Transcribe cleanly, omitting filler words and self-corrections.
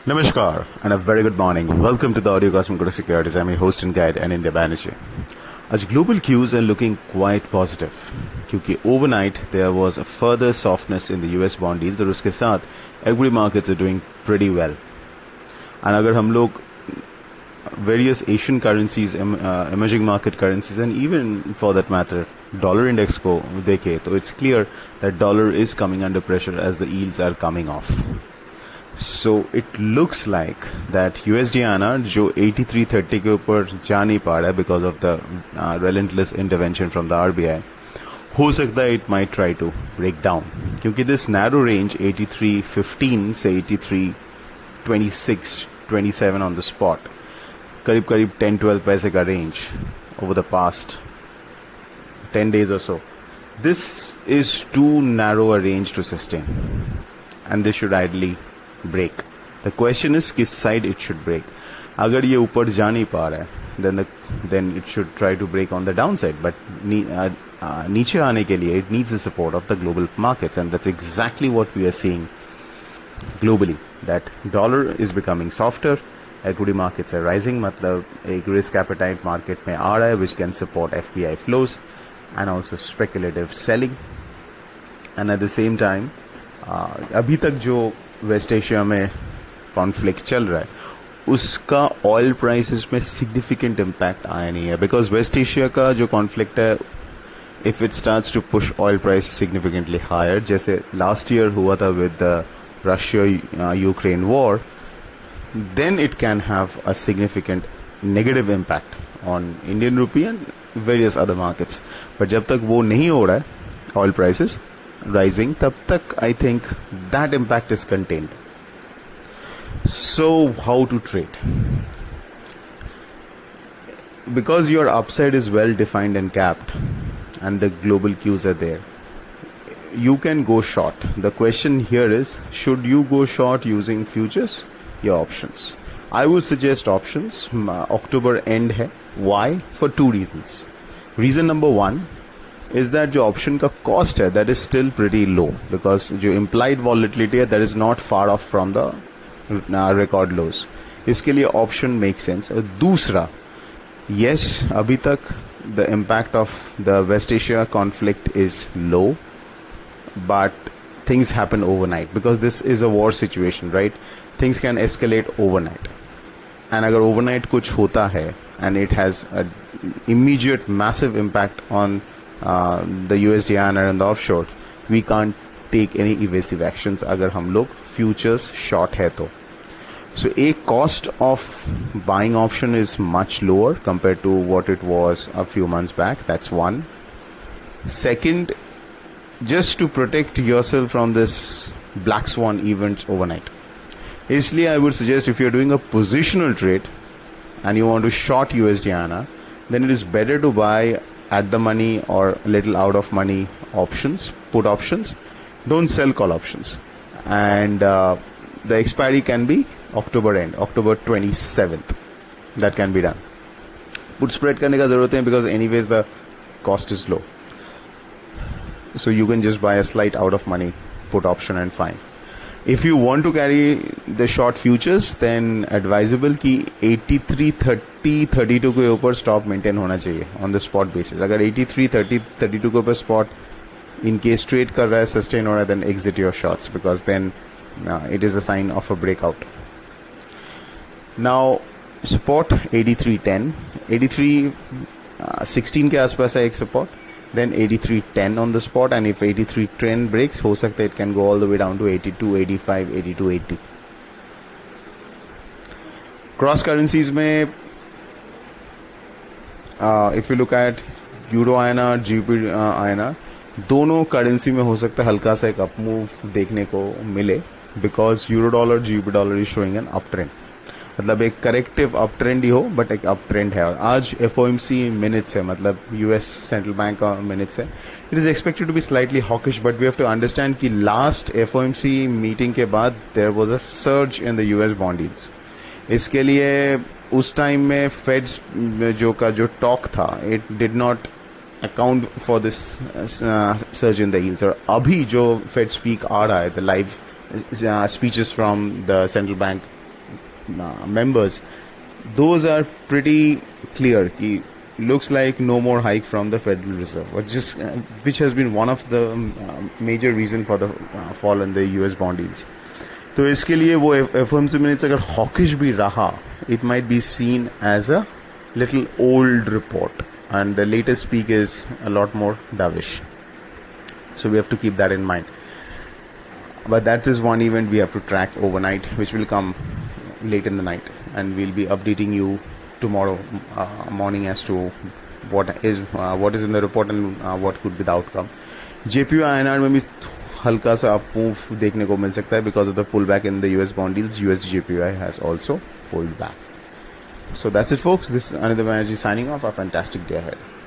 Namaskar and a very good morning. Welcome to the audio cast from Kotak Securities. I'm your host and guide Anindya Banerjee. As global cues are looking quite positive क्योंकि overnight there was a further softness in the US bond yields और उसके साथ equity markets are doing pretty well. And अगर हम लोग various Asian currencies, emerging market currencies and even for that matter dollar index को देखें तो it's clear that dollar is coming under pressure as the yields are coming off. So it looks like that USDINR जो 8330 के ऊपर जा नहीं पा रहा है because of the relentless intervention from the RBI, हो सकता है it might try to break down क्योंकि this narrow range 8315 से 8326 27 on the spot करीब 10-12 पैसे का range over the past 10 days or so. This is too narrow a range to sustain and this should ideally break. The question is किस side it should break. अगर ये ऊपर जा नहीं पा रहा है then it should try to break on the downside. But नीचे आने के लिए it needs the support of the global markets and that's exactly what we are seeing globally. That dollar is becoming softer, equity markets are rising, मतलब एक risk appetite market में आ रहा है which can support FPI flows and also speculative selling. And at the same time अभी तक जो waste Asia में conflict चल रहा है उसका ऑयल प्राइसेस में सिग्निफिकेंट इम्पैक्ट आया नहीं है बिकॉज वेस्ट एशिया का जो कॉन्फ्लिक्ट है if it starts to push oil price significantly higher जैसे लास्ट ईयर हुआ था with Russia Ukraine war then it can have a significant negative impact on Indian rupee and various other markets. But जब तक वो नहीं हो रहा है oil prices rising, तब तक I think that impact is contained. So how to trade? Because your upside is well defined and capped and the global cues are there, you can go short. The question here is, should you go short using futures? Your options. I would suggest options. October end है. Why? For two reasons. Reason number one is that जो option का cost है that is still pretty low because जो implied volatility है that is not far off from the record lows. इसके लिए option makes sense. और दूसरा, yes, अभी तक the impact of the West Asia conflict is low, but things happen overnight because this is a war situation, right? Things can escalate overnight. And अगर overnight कुछ होता है and it has an immediate massive impact on the USDINR and the offshore, we can't take any evasive actions अगर हम लोग futures short है तो. So a cost of buying option is much lower compared to what it was a few months back. That's one. Second, just to protect yourself from this black swan events overnight. इसलिए I would suggest if you're doing a positional trade and you want to short USDINR, then it is better to buy at the money or a little out of money options, put options. Don't sell call options. And the expiry can be October end, October 27th. That can be done. Put spread करने का जरूरत है because anyways the cost is low. So you can just buy a slight out of money put option and fine. If you want to carry the short futures, then advisable कि 83.30-32 के ऊपर stop maintain होना चाहिए on the spot basis. अगर 83.30-32 के ऊपर spot in case trade कर रहा है, sustain हो रहा है, then exit your shorts because then it is a sign of a breakout. Now support 83.10, 83.16 के आसपास है एक support. Then 83.10 on the spot, and if 83.10 breaks, हो सकता है it can go all the way down to 82.85, 82.80. Cross currencies में, if you look at Euro INR, GBP INR, दोनों currency में हो सकता है हल्का सा एक up move देखने को मिले because Euro dollar, GBP dollar is showing an uptrend. मतलब एक करेक्टिव अप ट्रेंड ही हो बट एक अप ट्रेंड है और आज FOMC मिनट्स है मतलब यूएस सेंट्रल बैंक का मिनट्स है it is expected to be slightly hawkish but we have to understand कि लास्ट FOMC मीटिंग के बाद there was a surge in the US bond yields इसके लिए उस टाइम में फेड जो टॉक था it did not account for this surge in the yields और अभी जो फेड स्पीक आ रहा है the live speeches from the central bank members, those are pretty clear. Looks like no more hike from the Federal Reserve, which has been one of the major reason for the fall in the US bond yields. तो इसके लिए वो FOMC minutes अगर hawkish भी रहा, it might be seen as a little old report, and the latest peak is a lot more dovish. So we have to keep that in mind. But that is one event we have to track overnight, which will come late in the night, and we'll be updating you tomorrow morning as to what is in the report and what could be the outcome. JPY INR में भी हल्का सा move देखने को मिल सकता है because of the pullback in the US bond deals. USD JPY has also pulled back. So that's it, folks. This is Anindya Banerjee signing off. A fantastic day ahead.